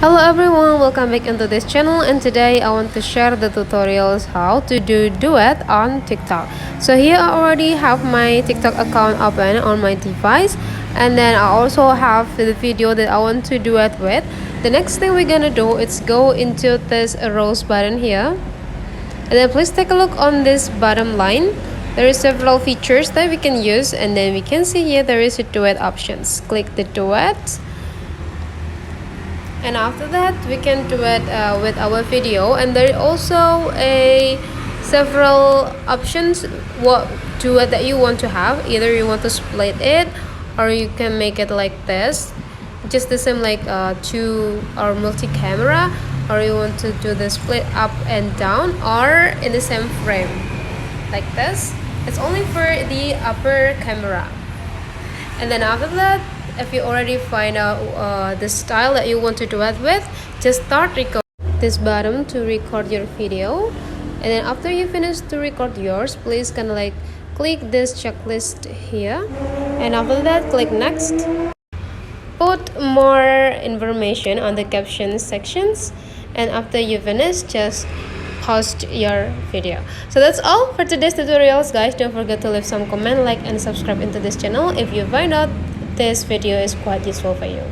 Hello everyone, welcome back into this channel, and today I want to share the tutorials how to do duet on TikTok. So here I already have my TikTok account open on my device, and then I also have the video that I want to duet with. The next thing we're gonna do is go into this rose button here, and then please take a look on this bottom line. There is several features that we can use, and then we can see here there is a duet options. Click the duet, and after that we can do it with our video. And there is also a several options what duet that you want to have. Either you want to split it, or you can make it like this, just the same like two or multi-camera, or you want to do the split up and down, or in the same frame like this. It's only for the upper camera. And then after that, if you already find out the style that you want to do it with, just start record this button to record your video. And then after you finish to record yours, please kind of like click this checklist here, and after that click next. Put more information on the caption sections, and after you finish, just post your video. So that's all for today's tutorials, guys. Don't forget to leave some comment, like, and subscribe into this channel if you find out this video is quite useful for you.